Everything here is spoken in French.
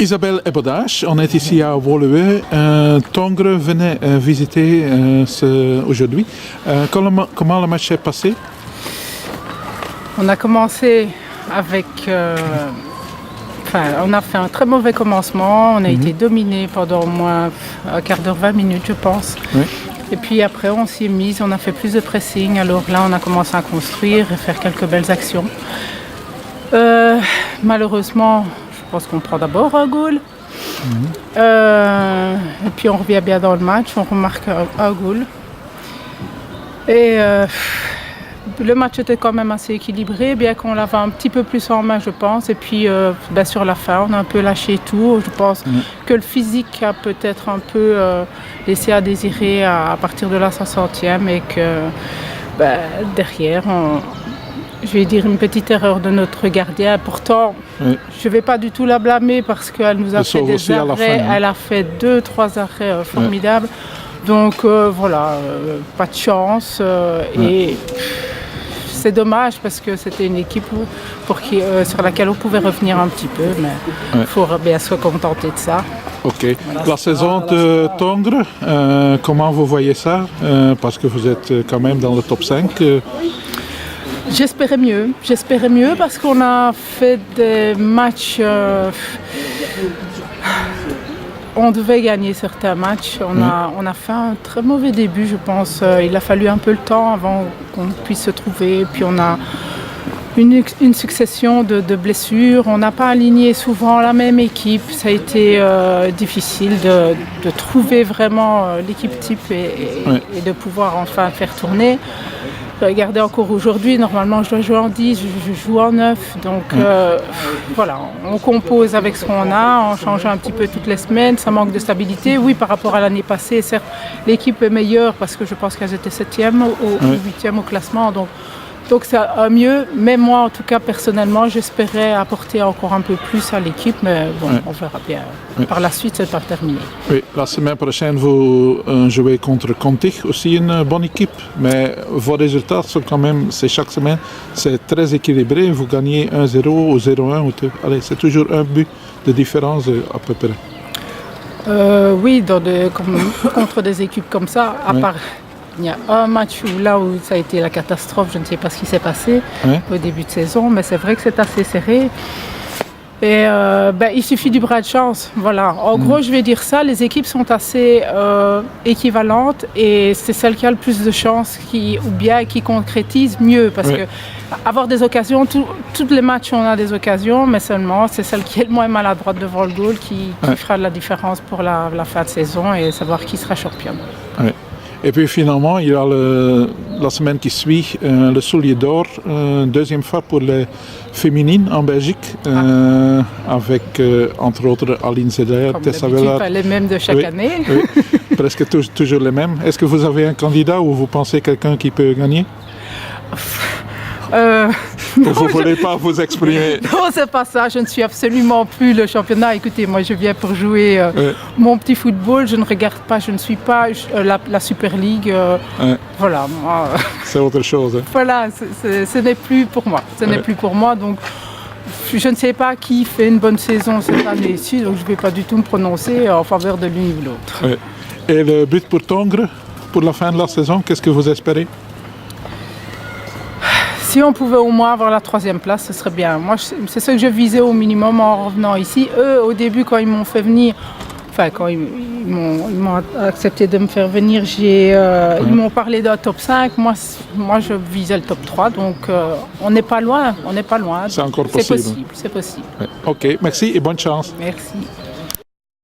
Isabelle Ebodage, on est ici à Woluwe. Tongres venait visiter aujourd'hui. Comment le match est passé? On a commencé avec... on a fait un très mauvais commencement. On a été dominé pendant au moins un quart d'heure, 20 minutes, je pense. Oui. Et puis après, on s'y est mis, on a fait plus de pressing. Alors là, on a commencé à construire et faire quelques belles actions. Malheureusement, je pense qu'on prend d'abord un goal. Et puis on revient bien dans le match, on remarque un goal. Et le match était quand même assez équilibré, bien qu'on l'avait un petit peu plus en main, je pense. Et puis sur la fin, on a un peu lâché tout. Je pense que le physique a peut-être un peu laissé à désirer à partir de la 60e et que derrière, je vais dire une petite erreur de notre gardien. Pourtant, je ne vais pas du tout la blâmer parce qu'elle nous a fait des arrêts. Elle a fait 2-3 arrêts formidables. Donc voilà, pas de chance. Et c'est dommage parce que c'était une équipe sur laquelle on pouvait revenir un petit peu. Mais il faut bien se contenter de ça. Ok. La saison de Tongres, comment vous voyez ça? Parce que vous êtes quand même dans le top 5. J'espérais mieux parce qu'on a fait des matchs, on devait gagner certains matchs, on a fait un très mauvais début je pense, il a fallu un peu le temps avant qu'on puisse se trouver, puis on a une succession de blessures, on n'a pas aligné souvent la même équipe, ça a été difficile de trouver vraiment l'équipe type et de pouvoir enfin faire tourner. Regardez encore aujourd'hui, normalement je dois jouer en 10, je joue en 9, donc voilà, on compose avec ce qu'on a, on change un petit peu toutes les semaines, ça manque de stabilité. Oui, par rapport à l'année passée, certes, l'équipe est meilleure parce que je pense qu'elles étaient 7e ou 8e au classement, donc c'est mieux, mais moi en tout cas personnellement j'espérais apporter encore un peu plus à l'équipe, mais bon, on verra bien. Par la suite, c'est pas terminé. Oui, la semaine prochaine vous jouez contre Contig, aussi une bonne équipe, mais vos résultats sont quand même, c'est chaque semaine, c'est très équilibré, vous gagnez 1-0 ou 0-1, allez, c'est toujours un but de différence à peu près. Oui, contre des équipes comme ça, à part... Il y a un match où ça a été la catastrophe, je ne sais pas ce qui s'est passé au début de saison, mais c'est vrai que c'est assez serré. Et il suffit du bras de chance, voilà. En gros, je vais dire ça, les équipes sont assez équivalentes et c'est celle qui a le plus de chance qui concrétise mieux. Parce que avoir des occasions, tous les matchs on a des occasions, mais seulement c'est celle qui est le moins maladroite devant le goal qui fera la différence pour la fin de saison et savoir qui sera champion. Ouais. Et puis finalement, il y a la semaine qui suit le Soulier d'Or, deuxième fois pour les féminines en Belgique, avec entre autres Aline Zeder, Tessa Vellard. Les mêmes de chaque année. Oui, presque toujours les mêmes. Est-ce que vous avez un candidat ou vous pensez quelqu'un qui peut gagner? Vous ne voulez pas vous exprimer? Non, c'est pas ça. Je ne suis absolument plus le championnat. Écoutez, moi, je viens pour jouer mon petit football. Je ne regarde pas, je ne suis pas la Super League. Voilà. Moi, c'est autre chose. Hein. Voilà, ce n'est plus pour moi. Ce n'est plus pour moi. Donc, je ne sais pas qui fait une bonne saison cette année-ci. Donc, je ne vais pas du tout me prononcer en faveur de l'une ou l'autre. Et le but pour Tongres, pour la fin de la saison, qu'est-ce que vous espérez? Si on pouvait au moins avoir la 3e place, ce serait bien. Moi, c'est ce que je visais au minimum en revenant ici. Eux, au début, quand ils m'ont fait venir, quand ils m'ont accepté de me faire venir, ils m'ont parlé d'un top 5. Moi, je visais le top 3, donc on n'est pas loin. C'est encore possible. C'est possible. Ok, merci et bonne chance. Merci.